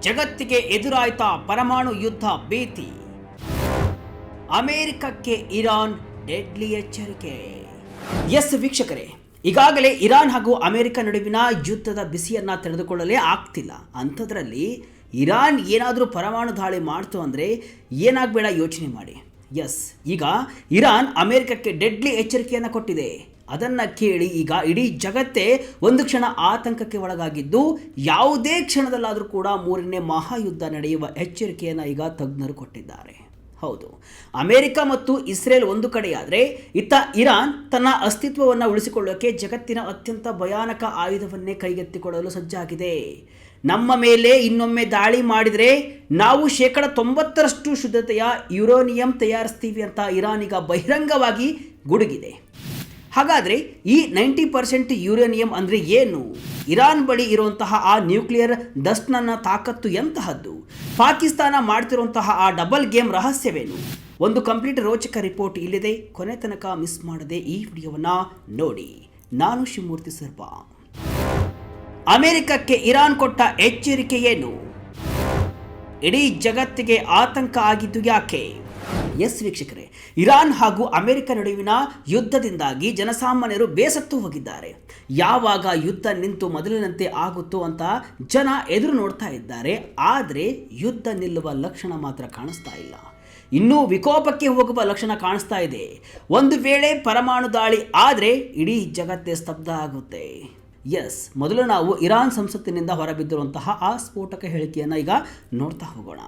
ಜಗತ್ತಿಗೆ ಎದುರಾಯ್ತಾ ಪರಮಾಣು ಯುದ್ಧ ಭೀತಿ. ಅಮೆರಿಕಕ್ಕೆ ಇರಾನ್ ಡೆಡ್ಲಿ ಎಚ್ಚರಿಕೆ. ಎಸ್ ವೀಕ್ಷಕರೇ, ಈಗಾಗಲೇ ಇರಾನ್ ಹಾಗೂ ಅಮೆರಿಕ ನಡುವಿನ ಯುದ್ಧದ ಬಿಸಿಯನ್ನ ತಡೆದುಕೊಳ್ಳಲೇ ಆಗ್ತಿಲ್ಲ. ಅಂಥದ್ರಲ್ಲಿ ಇರಾನ್ ಏನಾದರೂ ಪರಮಾಣು ದಾಳಿ ಮಾಡ್ತು ಅಂದರೆ ಏನಾಗಬೇಡ ಯೋಚನೆ ಮಾಡಿ. ಎಸ್, ಈಗ ಇರಾನ್ ಅಮೆರಿಕಕ್ಕೆ ಡೆಡ್ಲಿ ಎಚ್ಚರಿಕೆಯನ್ನು ಕೊಟ್ಟಿದೆ. ಅದನ್ನು ಕೇಳಿ ಈಗ ಇಡೀ ಜಗತ್ತೇ ಒಂದು ಕ್ಷಣ ಆತಂಕಕ್ಕೆ ಒಳಗಾಗಿದ್ದು, ಯಾವುದೇ ಕ್ಷಣದಲ್ಲಾದರೂ ಕೂಡ ಮೂರನೇ ಮಹಾಯುದ್ಧ ನಡೆಯುವ ಎಚ್ಚರಿಕೆಯನ್ನು ಈಗ ತಜ್ಞರು ಕೊಟ್ಟಿದ್ದಾರೆ. ಹೌದು, ಅಮೆರಿಕ ಮತ್ತು ಇಸ್ರೇಲ್ ಒಂದು ಕಡೆಯಾದರೆ ಇತ್ತ ಇರಾನ್ ತನ್ನ ಅಸ್ತಿತ್ವವನ್ನು ಉಳಿಸಿಕೊಳ್ಳೋಕೆ ಜಗತ್ತಿನ ಅತ್ಯಂತ ಭಯಾನಕ ಆಯುಧವನ್ನೇ ಕೈಗೆತ್ತಿಕೊಳ್ಳಲು ಸಜ್ಜಾಗಿದೆ. ನಮ್ಮ ಮೇಲೆ ಇನ್ನೊಮ್ಮೆ ದಾಳಿ ಮಾಡಿದರೆ ನಾವು 90% ಶುದ್ಧತೆಯ ಯುರೇನಿಯಂ ತಯಾರಿಸ್ತೀವಿ ಅಂತ ಇರಾನ್ ಈಗ ಬಹಿರಂಗವಾಗಿ ಗುಡುಗಿದೆ. ಹಾಗಾದರೆ ಈ 90% ಯುರೇನಿಯಂ ಅಂದರೆ ಏನು? ಇರಾನ್ ಬಳಿ ಇರುವಂತಹ ಆ ನ್ಯೂಕ್ಲಿಯರ್ ಡಸ್ಟ್ನ ತಾಕತ್ತು ಎಂತಹದ್ದು? ಪಾಕಿಸ್ತಾನ ಮಾಡ್ತಿರುವಂತಹ ಆ ಡಬಲ್ ಗೇಮ್ ರಹಸ್ಯವೇನು? ಒಂದು ಕಂಪ್ಲೀಟ್ ರೋಚಕ ರಿಪೋರ್ಟ್ ಇಲ್ಲಿದೆ. ಕೊನೆ ತನಕ ಮಿಸ್ ಮಾಡದೆ ಈ ವಿಡಿಯೋವನ್ನು ನೋಡಿ. ನಾನು ಶಿವಮೂರ್ತಿ ಸರ್ಪಾ. ಅಮೆರಿಕಕ್ಕೆ ಇರಾನ್ ಕೊಟ್ಟ ಎಚ್ಚರಿಕೆ ಏನು? ಇಡೀ ಜಗತ್ತಿಗೆ ಆತಂಕ ಆಗಿದ್ದು ಯಾಕೆ? ಎಸ್ ವೀಕ್ಷಕರೇ, ಇರಾನ್ ಹಾಗೂ ಅಮೆರಿಕ ನಡುವಿನ ಯುದ್ಧದಿಂದಾಗಿ ಜನಸಾಮಾನ್ಯರು ಬೇಸತ್ತು ಹೋಗಿದ್ದಾರೆ. ಯಾವಾಗ ಯುದ್ಧ ನಿಂತು ಮೊದಲಿನಂತೆ ಆಗುತ್ತೋ ಅಂತ ಜನ ಎದುರು ನೋಡ್ತಾ ಇದ್ದಾರೆ. ಆದರೆ ಯುದ್ಧ ನಿಲ್ಲುವ ಲಕ್ಷಣ ಮಾತ್ರ ಕಾಣಿಸ್ತಾ ಇಲ್ಲ. ಇನ್ನೂ ವಿಕೋಪಕ್ಕೆ ಹೋಗುವ ಲಕ್ಷಣ ಕಾಣಿಸ್ತಾ ಇದೆ. ಒಂದು ವೇಳೆ ಪರಮಾಣು ದಾಳಿ ಆದರೆ ಇಡೀ ಜಗತ್ತೇ ಸ್ತಬ್ಧ ಆಗುತ್ತೆ. ಎಸ್, ಮೊದಲು ನಾವು ಇರಾನ್ ಸಂಸತ್ತಿನಿಂದ ಹೊರಬಿದ್ದಿರುವಂತಹ ಆ ಸ್ಫೋಟಕ ಹೇಳಿಕೆಯನ್ನು ಈಗ ನೋಡ್ತಾ ಹೋಗೋಣ.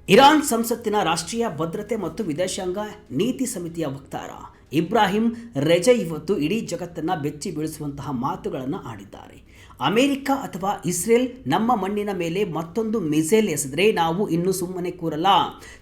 ಇರಾನ್ ಸಂಸತ್ತಿನ ರಾಷ್ಟ್ರೀಯ ಭದ್ರತೆ ಮತ್ತು ವಿದೇಶಾಂಗ ನೀತಿ ಸಮಿತಿಯ ವಕ್ತಾರ ಇಬ್ರಾಹಿಂ ರೆಜೈ ಇವತ್ತು ಇಡೀ ಜಗತ್ತನ್ನು ಬೆಚ್ಚಿ ಬೀಳಿಸುವಂತಹ ಮಾತುಗಳನ್ನು ಆಡಿದ್ದಾರೆ. ಅಮೆರಿಕ ಅಥವಾ ಇಸ್ರೇಲ್ ನಮ್ಮ ಮಣ್ಣಿನ ಮೇಲೆ ಮತ್ತೊಂದು ಮಿಸೈಲ್ ಎಸೆದರೆ ನಾವು ಇನ್ನೂ ಸುಮ್ಮನೆ ಕೂರಲ್ಲ.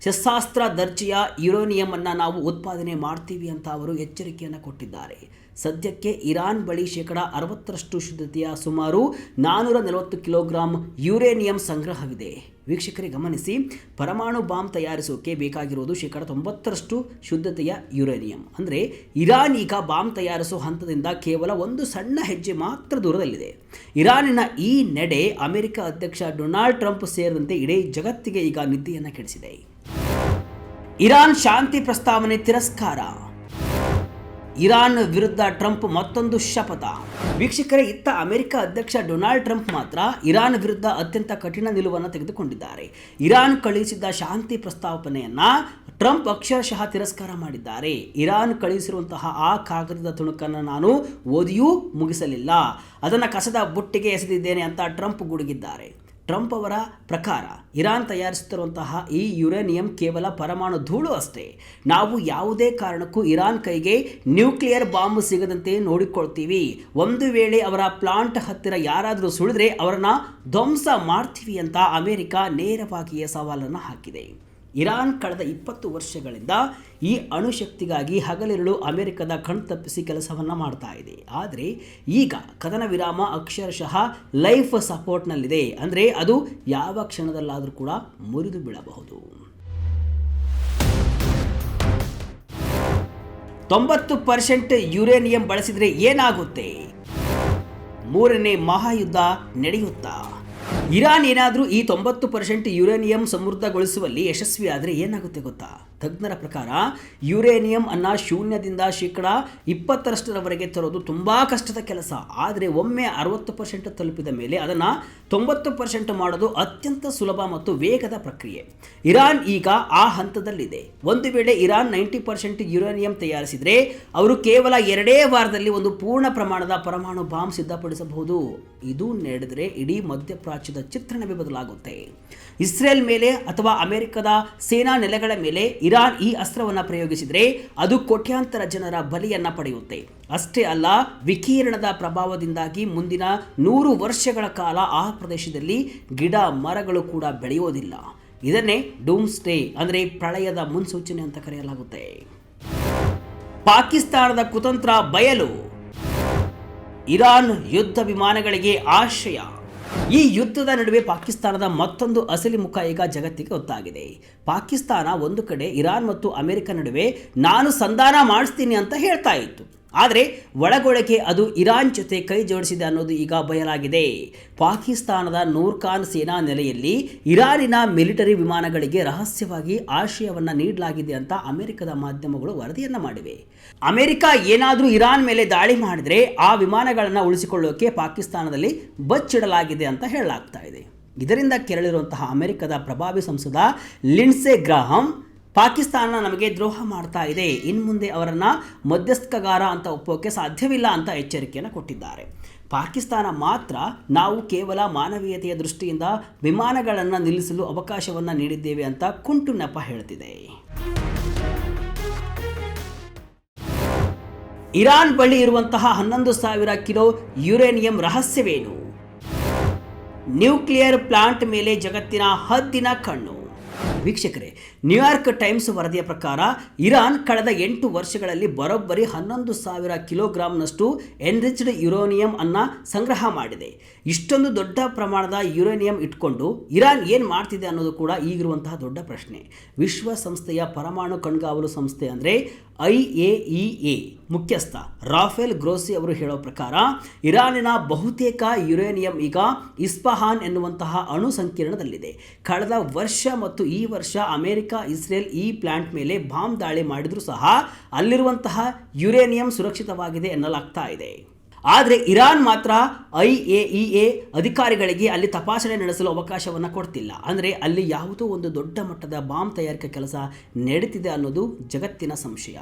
ಶಸ್ತ್ರಾಸ್ತ್ರ ದರ್ಜೆಯ ಯುರೇನಿಯಂ ಅನ್ನು ನಾವು ಉತ್ಪಾದನೆ ಮಾಡ್ತೀವಿ ಅಂತ ಅವರು ಎಚ್ಚರಿಕೆಯನ್ನು ಕೊಟ್ಟಿದ್ದಾರೆ. ಸದ್ಯಕ್ಕೆ ಇರಾನ್ ಬಳಿ 60% ಶುದ್ಧತೆಯ ಸುಮಾರು 440 ಕಿಲೋಗ್ರಾಂ ಯುರೇನಿಯಂ ಸಂಗ್ರಹವಿದೆ. ವೀಕ್ಷಕರೇ ಗಮನಿಸಿ, ಪರಮಾಣು ಬಾಂಬ್ ತಯಾರಿಸೋಕೆ ಬೇಕಾಗಿರುವುದು 90% ಶುದ್ಧತೆಯ ಯುರೇನಿಯಂ. ಅಂದರೆ ಇರಾನ್ ಈಗ ಬಾಂಬ್ ತಯಾರಿಸೋ ಹಂತದಿಂದ ಕೇವಲ ಒಂದು ಸಣ್ಣ ಹೆಜ್ಜೆ ಮಾತ್ರ ದೂರದಲ್ಲಿದೆ. ಇರಾನಿನ ಈ ನಡೆ ಅಮೆರಿಕ ಅಧ್ಯಕ್ಷ ಡೊನಾಲ್ಡ್ ಟ್ರಂಪ್ ಸೇರಿದಂತೆ ಇಡೀ ಜಗತ್ತಿಗೆ ಈಗ ನಿದ್ದೆಯನ್ನು ಕೆಡಿಸಿದೆ. ಇರಾನ್ ಶಾಂತಿ ಪ್ರಸ್ತಾವನೆ ತಿರಸ್ಕಾರ. ಇರಾನ್ ವಿರುದ್ಧ ಟ್ರಂಪ್ ಮತ್ತೊಂದು ಶಪಥ. ವೀಕ್ಷಕರೇ, ಇತ್ತ ಅಮೆರಿಕ ಅಧ್ಯಕ್ಷ ಡೊನಾಲ್ಡ್ ಟ್ರಂಪ್ ಮಾತ್ರ ಇರಾನ್ ವಿರುದ್ಧ ಅತ್ಯಂತ ಕಠಿಣ ನಿಲುವನ್ನು ತೆಗೆದುಕೊಂಡಿದ್ದಾರೆ. ಇರಾನ್ ಕಳುಹಿಸಿದ್ದ ಶಾಂತಿ ಪ್ರಸ್ತಾವನೆಯನ್ನ ಟ್ರಂಪ್ ಅಕ್ಷರಶಃ ತಿರಸ್ಕಾರ ಮಾಡಿದ್ದಾರೆ. ಇರಾನ್ ಕಳುಹಿಸಿರುವಂತಹ ಆ ಕಾಗದದ ತುಣುಕನ್ನು ನಾನು ಓದಿಯೂ ಮುಗಿಸಲಿಲ್ಲ, ಅದನ್ನು ಕಸದ ಬುಟ್ಟಿಗೆ ಎಸೆದಿದ್ದೇನೆ ಅಂತ ಟ್ರಂಪ್ ಗುಡುಗಿದ್ದಾರೆ. ಟ್ರಂಪ್ ಅವರ ಪ್ರಕಾರ ಇರಾನ್ ತಯಾರಿಸುತ್ತಿರುವಂತಹ ಈ ಯುರೇನಿಯಂ ಕೇವಲ ಪರಮಾಣು ಧೂಳು ಅಷ್ಟೇ. ನಾವು ಯಾವುದೇ ಕಾರಣಕ್ಕೂ ಇರಾನ್ ಕೈಗೆ ನ್ಯೂಕ್ಲಿಯರ್ ಬಾಂಬ್ ಸಿಗದಂತೆ ನೋಡಿಕೊಳ್ತೀವಿ. ಒಂದು ವೇಳೆ ಅವರ ಪ್ಲಾಂಟ್ ಹತ್ತಿರ ಯಾರಾದರೂ ಸುಳಿದ್ರೆ ಅವರನ್ನು ಧ್ವಂಸ ಮಾಡ್ತೀವಿ ಅಂತ ಅಮೆರಿಕ ನೇರವಾಗಿಯೇ ಸವಾಲನ್ನು ಹಾಕಿದೆ. ಇರಾನ್ ಕಳೆದ 20 ವರ್ಷಗಳಿಂದ ಈ ಅಣುಶಕ್ತಿಗಾಗಿ ಹಗಲಿರುಳು ಅಮೆರಿಕದ ಕಣ್ತಪ್ಪಿಸಿ ಕೆಲಸವನ್ನು ಮಾಡ್ತಾ ಇದೆ. ಆದರೆ ಈಗ ಕದನ ವಿರಾಮ ಅಕ್ಷರಶಃ ಲೈಫ್ ಸಪೋರ್ಟ್ನಲ್ಲಿದೆ. ಅಂದರೆ ಅದು ಯಾವ ಕ್ಷಣದಲ್ಲಾದರೂ ಕೂಡ ಮುರಿದು ಬೀಳಬಹುದು. 90% ಯುರೇನಿಯಂ ಬಳಸಿದರೆ ಏನಾಗುತ್ತೆ? ಮೂರನೇ ಮಹಾಯುದ್ಧ ನಡೆಯುತ್ತಾ? ಇರಾನ್ ಏನಾದರೂ ಈ 90% ಯುರೇನಿಯಂ ಸಮೃದ್ಧಗೊಳಿಸುವಲ್ಲಿ ಯಶಸ್ವಿಯಾದರೆ ಏನಾಗುತ್ತೆ ಗೊತ್ತಾ? ತಜ್ಞರ ಪ್ರಕಾರ ಯುರೇನಿಯಂ ಅನ್ನು ಶೂನ್ಯದಿಂದ 20%ರವರೆಗೆ ತರೋದು ತುಂಬ ಕಷ್ಟದ ಕೆಲಸ. ಆದರೆ ಒಮ್ಮೆ 60% ತಲುಪಿದ ಮೇಲೆ ಅದನ್ನು 90% ಮಾಡೋದು ಅತ್ಯಂತ ಸುಲಭ ಮತ್ತು ವೇಗದ ಪ್ರಕ್ರಿಯೆ. ಇರಾನ್ ಈಗ ಆ ಹಂತದಲ್ಲಿದೆ. ಒಂದು ವೇಳೆ ಇರಾನ್ 90% ಯುರೇನಿಯಂ ತಯಾರಿಸಿದರೆ ಅವರು ಕೇವಲ 2 ವಾರದಲ್ಲಿ ಒಂದು ಪೂರ್ಣ ಪ್ರಮಾಣದ ಪರಮಾಣು ಬಾಂಬ್ ಸಿದ್ಧಪಡಿಸಬಹುದು. ಇದು ನಡೆದರೆ ಇಡೀ ಮಧ್ಯಪ್ರಾಚ್ಯದ ಚಿತ್ರಣವೇ ಬದಲಾಗುತ್ತೆ. ಇಸ್ರೇಲ್ ಮೇಲೆ ಅಥವಾ ಅಮೆರಿಕದ ಸೇನಾ ನೆಲೆಗಳ ಮೇಲೆ ಇರಾನ್ ಈ ಅಸ್ತ್ರವನ್ನು ಪ್ರಯೋಗಿಸಿದರೆ ಅದು ಕೋಟ್ಯಾಂತರ ಜನರ ಬಲಿಯನ್ನು ಪಡೆಯುತ್ತೆ. ಅಷ್ಟೇ ಅಲ್ಲ, ವಿಕಿರಣದ ಪ್ರಭಾವದಿಂದಾಗಿ ಮುಂದಿನ 100 ವರ್ಷಗಳ ಕಾಲ ಆ ಪ್ರದೇಶದಲ್ಲಿ ಗಿಡ ಮರಗಳು ಕೂಡ ಬೆಳೆಯೋದಿಲ್ಲ. ಇದನ್ನೇ ಡೂಮ್ಸ್ಡೇ ಅಂದರೆ ಪ್ರಳಯದ ಮುನ್ಸೂಚನೆ ಅಂತ ಕರೆಯಲಾಗುತ್ತೆ. ಪಾಕಿಸ್ತಾನದ ಕುತಂತ್ರ ಬಯಲು. ಇರಾನ್ ಯುದ್ಧ ವಿಮಾನಗಳಿಗೆ ಆಶ್ರಯ. ಈ ಯುದ್ಧದ ನಡುವೆ ಪಾಕಿಸ್ತಾನದ ಮತ್ತೊಂದು ಅಸಲಿ ಮುಖ ಈಗ ಜಗತ್ತಿಗೆ ಗೊತ್ತಾಗಿದೆ. ಪಾಕಿಸ್ತಾನ ಒಂದು ಕಡೆ ಇರಾನ್ ಮತ್ತು ಅಮೆರಿಕ ನಡುವೆ ನಾನು ಸಂಧಾನ ಮಾಡಿಸ್ತೀನಿ ಅಂತ ಹೇಳ್ತಾ ಇತ್ತು. ಆದರೆ ಒಳಗೊಳಗೆ ಅದು ಇರಾನ್ ಜೊತೆ ಕೈ ಜೋಡಿಸಿದೆ ಅನ್ನೋದು ಈಗ ಬಯಲಾಗಿದೆ. ಪಾಕಿಸ್ತಾನದ ನೂರ್ಖಾನ್ ಸೇನಾ ನೆಲೆಯಲ್ಲಿ ಇರಾನಿನ ಮಿಲಿಟರಿ ವಿಮಾನಗಳಿಗೆ ರಹಸ್ಯವಾಗಿ ಆಶ್ರಯವನ್ನು ನೀಡಲಾಗಿದೆ ಅಂತ ಅಮೆರಿಕದ ಮಾಧ್ಯಮಗಳು ವರದಿಯನ್ನು ಮಾಡಿವೆ. ಅಮೆರಿಕ ಏನಾದರೂ ಇರಾನ್ ಮೇಲೆ ದಾಳಿ ಮಾಡಿದರೆ ಆ ವಿಮಾನಗಳನ್ನು ಉಳಿಸಿಕೊಳ್ಳೋಕೆ ಪಾಕಿಸ್ತಾನದಲ್ಲಿ ಬಚ್ಚಿಡಲಾಗಿದೆ ಅಂತ ಹೇಳಲಾಗ್ತಾ ಇದೆ. ಇದರಿಂದ ಕೆರಳಿರುವಂತಹ ಅಮೆರಿಕದ ಪ್ರಭಾವಿ ಸಂಸದ ಲಿಂಡ್ಸೆ ಗ್ರಾಹಂ ಪಾಕಿಸ್ತಾನ ನಮಗೆ ದ್ರೋಹ ಮಾಡ್ತಾ ಇದೆ, ಇನ್ನು ಮುಂದೆ ಅವರನ್ನು ಮಧ್ಯಸ್ಥಗಾರ ಅಂತ ಒಪ್ಪೋಕೆ ಸಾಧ್ಯವಿಲ್ಲ ಅಂತ ಎಚ್ಚರಿಕೆಯನ್ನು ಕೊಟ್ಟಿದ್ದಾರೆ. ಪಾಕಿಸ್ತಾನ ಮಾತ್ರ ನಾವು ಕೇವಲ ಮಾನವೀಯತೆಯ ದೃಷ್ಟಿಯಿಂದ ವಿಮಾನಗಳನ್ನು ನಿಲ್ಲಿಸಲು ಅವಕಾಶವನ್ನು ನೀಡಿದ್ದೇವೆ ಅಂತ ಕುಂಟು ನೆಪ ಹೇಳ್ತಿದೆ. ಇರಾನ್ ಬಳಿ ಇರುವಂತಹ 11,000 ಕಿಲೋ ಯುರೇನಿಯಂ ರಹಸ್ಯವೇನು? ನ್ಯೂಕ್ಲಿಯರ್ ಪ್ಲಾಂಟ್ ಮೇಲೆ ಜಗತ್ತಿನ ಹದ್ದಿನ ಕಣ್ಣು. ವೀಕ್ಷಕರೇ, ನ್ಯೂಯಾರ್ಕ್ ಟೈಮ್ಸ್ ವರದಿಯ ಪ್ರಕಾರ ಇರಾನ್ ಕಳೆದ 8 ವರ್ಷಗಳಲ್ಲಿ ಬರೋಬ್ಬರಿ 11,000 ಕಿಲೋಗ್ರಾಂನಷ್ಟು ಎನ್ರಿಚ್ಡ್ ಯುರೇನಿಯಂ ಅನ್ನು ಸಂಗ್ರಹ ಮಾಡಿದೆ. ಇಷ್ಟೊಂದು ದೊಡ್ಡ ಪ್ರಮಾಣದ ಯುರೇನಿಯಂ ಇಟ್ಕೊಂಡು ಇರಾನ್ ಏನು ಮಾಡ್ತಿದೆ ಅನ್ನೋದು ಕೂಡ ಈಗಿರುವಂತಹ ದೊಡ್ಡ ಪ್ರಶ್ನೆ. ವಿಶ್ವಸಂಸ್ಥೆಯ ಪರಮಾಣು ಕಣ್ಗಾವಲು ಸಂಸ್ಥೆ ಅಂದರೆ IAEA ಮುಖ್ಯಸ್ಥ ರಾಫೆಲ್ ಗ್ರೋಸಿ ಅವರು ಹೇಳೋ ಪ್ರಕಾರ ಇರಾನಿನ ಬಹುತೇಕ ಯುರೇನಿಯಂ ಈಗ ಇಸ್ಫಹಾನ್ ಎನ್ನುವಂತಹ ಅಣು ಸಂಕೀರ್ಣದಲ್ಲಿದೆ. ಕಳೆದ ವರ್ಷ ಮತ್ತು ಈ ವರ್ಷ ಅಮೆರಿಕ ಇಸ್ರೇಲ್ ಈ ಪ್ಲಾಂಟ್ ಮೇಲೆ ಬಾಂಬ್ ದಾಳಿ ಮಾಡಿದರೂ ಸಹ ಅಲ್ಲಿರುವಂತಹ ಯುರೇನಿಯಂ ಸುರಕ್ಷಿತವಾಗಿದೆ ಎನ್ನಲಾಗ್ತಾ ಇದೆ. ಆದರೆ ಇರಾನ್ ಮಾತ್ರ IAEA ಅಧಿಕಾರಿಗಳಿಗೆ ಅಲ್ಲಿ ತಪಾಸಣೆ ನಡೆಸಲು ಅವಕಾಶವನ್ನು ಕೊಡ್ತಿಲ್ಲ. ಅಂದರೆ ಅಲ್ಲಿ ಯಾವುದೋ ಒಂದು ದೊಡ್ಡ ಮಟ್ಟದ ಬಾಂಬ್ ತಯಾರಿಕೆ ಕೆಲಸ ನಡೀತಿದೆ ಅನ್ನೋದು ಜಗತ್ತಿನ ಸಂಶಯ.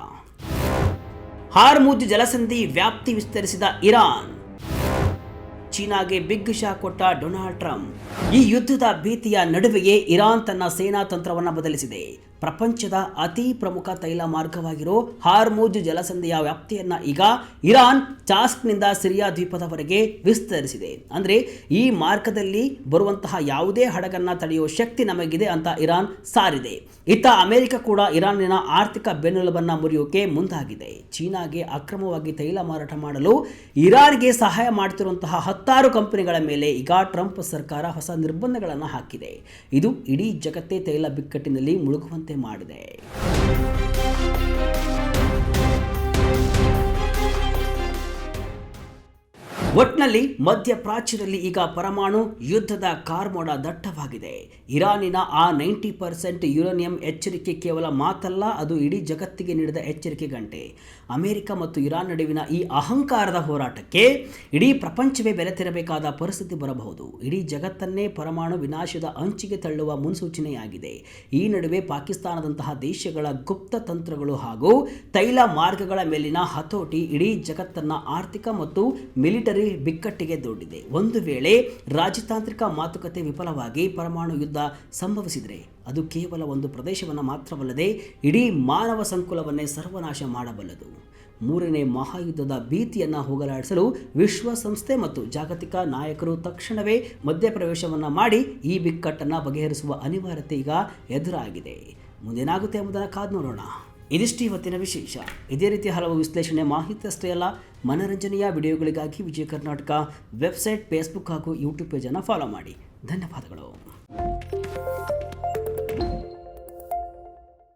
ಹಾರ್ಮುಜ್ ಜಲಸಂಧಿ ವ್ಯಾಪ್ತಿ ವಿಸ್ತರಿಸಿದ ಇರಾನ್, ಚೀನಾಗೆ ಬಿಗ್ ಶಾಕ್ ಕೊಟ್ಟ ಡೊನಾಲ್ಡ್ ಟ್ರಂಪ್. ಈ ಯುದ್ಧದ ಭೀತಿಯ ನಡುವೆಯೇ ಇರಾನ್ ತನ್ನ ಸೇನಾ ತಂತ್ರವನ್ನು ಬದಲಿಸಿದೆ. ಪ್ರಪಂಚದ ಅತಿ ಪ್ರಮುಖ ತೈಲ ಮಾರ್ಗವಾಗಿರೋ ಹಾರ್ಮುಜ್ ಜಲಸಂಧಿಯ ವ್ಯಾಪ್ತಿಯನ್ನು ಈಗ ಇರಾನ್ ಚಾಸ್ಕ್ನಿಂದ ಸಿರಿಯಾ ದ್ವೀಪದವರೆಗೆ ವಿಸ್ತರಿಸಿದೆ. ಅಂದರೆ ಈ ಮಾರ್ಗದಲ್ಲಿ ಬರುವಂತಹ ಯಾವುದೇ ಹಡಗನ್ನು ತಡೆಯುವ ಶಕ್ತಿ ನಮಗಿದೆ ಅಂತ ಇರಾನ್ ಸಾರಿದೆ. ಇತ್ತ ಅಮೆರಿಕ ಕೂಡ ಇರಾನಿನ ಆರ್ಥಿಕ ಬೆನ್ನೆಲುಬನ್ನು ಮುರಿಯೋಕೆ ಮುಂದಾಗಿದೆ. ಚೀನಾಗೆ ಅಕ್ರಮವಾಗಿ ತೈಲ ಮಾರಾಟ ಮಾಡಲು ಇರಾನ್ಗೆ ಸಹಾಯ ಮಾಡುತ್ತಿರುವಂತಹ 10 ಕಂಪನಿಗಳ ಮೇಲೆ ಈಗ ಟ್ರಂಪ್ ಸರ್ಕಾರ ಹೊಸ ನಿರ್ಬಂಧಗಳನ್ನು ಹಾಕಿದೆ. ಇದು ಇಡೀ ಜಗತ್ತೇ ತೈಲ ಬಿಕ್ಕಟ್ಟಿನಲ್ಲಿ ಮುಳುಗುವಂತೆ ಮಾಡಿದೆ. ಒಟ್ನಲ್ಲಿ ಮಧ್ಯಪ್ರಾಚ್ಯದಲ್ಲಿ ಈಗ ಪರಮಾಣು ಯುದ್ಧದ ಕಾರ್ಮೋಡ ದಟ್ಟವಾಗಿದೆ. ಇರಾನಿನ ಆ 90% ಯುರೇನಿಯಂ ಎಚ್ಚರಿಕೆ ಕೇವಲ ಮಾತಲ್ಲ, ಅದು ಇಡೀ ಜಗತ್ತಿಗೆ ನೀಡಿದ ಎಚ್ಚರಿಕೆ ಗಂಟೆ. ಅಮೆರಿಕ ಮತ್ತು ಇರಾನ್ ನಡುವಿನ ಈ ಅಹಂಕಾರದ ಹೋರಾಟಕ್ಕೆ ಇಡೀ ಪ್ರಪಂಚವೇ ಬೆಲೆ ತೆರಬೇಕಾದ ಪರಿಸ್ಥಿತಿ ಬರಬಹುದು. ಇಡೀ ಜಗತ್ತನ್ನೇ ಪರಮಾಣು ವಿನಾಶದ ಅಂಚಿಗೆ ತಳ್ಳುವ ಮುನ್ಸೂಚನೆಯಾಗಿದೆ. ಈ ನಡುವೆ ಪಾಕಿಸ್ತಾನದಂತಹ ದೇಶಗಳ ಗುಪ್ತ ತಂತ್ರಗಳು ಹಾಗೂ ತೈಲ ಮಾರ್ಗಗಳ ಮೇಲಿನ ಹತೋಟಿ ಇಡೀ ಜಗತ್ತನ್ನ ಆರ್ಥಿಕ ಮತ್ತು ಮಿಲಿಟರಿ ಬಿಕ್ಕಟ್ಟಿಗೆ ದೊಡ್ಡಿದೆ. ಒಂದು ವೇಳೆ ರಾಜತಾಂತ್ರಿಕ ಮಾತುಕತೆ ವಿಫಲವಾಗಿ ಪರಮಾಣು ಯುದ್ಧ ಸಂಭವಿಸಿದರೆ ಅದು ಕೇವಲ ಒಂದು ಪ್ರದೇಶವನ್ನು ಮಾತ್ರವಲ್ಲದೆ ಇಡೀ ಮಾನವ ಸಂಕುಲವನ್ನೇ ಸರ್ವನಾಶ ಮಾಡಬಲ್ಲದು. 3ನೇ ಮಹಾಯುದ್ಧದ ಭೀತಿಯನ್ನು ಹೋಗಲಾಡಿಸಲು ವಿಶ್ವಸಂಸ್ಥೆ ಮತ್ತು ಜಾಗತಿಕ ನಾಯಕರು ತಕ್ಷಣವೇ ಮಧ್ಯಪ್ರವೇಶವನ್ನು ಮಾಡಿ ಈ ಬಿಕ್ಕಟ್ಟನ್ನು ಬಗೆಹರಿಸುವ ಅನಿವಾರ್ಯತೆ ಈಗ ಎದುರಾಗಿದೆ. ಮುಂದೇನಾಗುತ್ತೆ ಎಂಬುದನ್ನು ಕಾದು ನೋಡೋಣ. ಇದಿಷ್ಟು ಇವತ್ತಿನ ವಿಶೇಷ. ಇದೇ ರೀತಿ ಹಲವು ವಿಶ್ಲೇಷಣೆ ಮಾಹಿತಿ ಅಷ್ಟೇ ಅಲ್ಲ, ಮನರಂಜನೆಯ ವಿಡಿಯೋಗಳಿಗಾಗಿ ವಿಜಯ ಕರ್ನಾಟಕ ವೆಬ್ಸೈಟ್, ಫೇಸ್ಬುಕ್ ಹಾಗೂ ಯೂಟ್ಯೂಬ್ ಪೇಜನ್ನು ಫಾಲೋ ಮಾಡಿ. ಧನ್ಯವಾದಗಳು.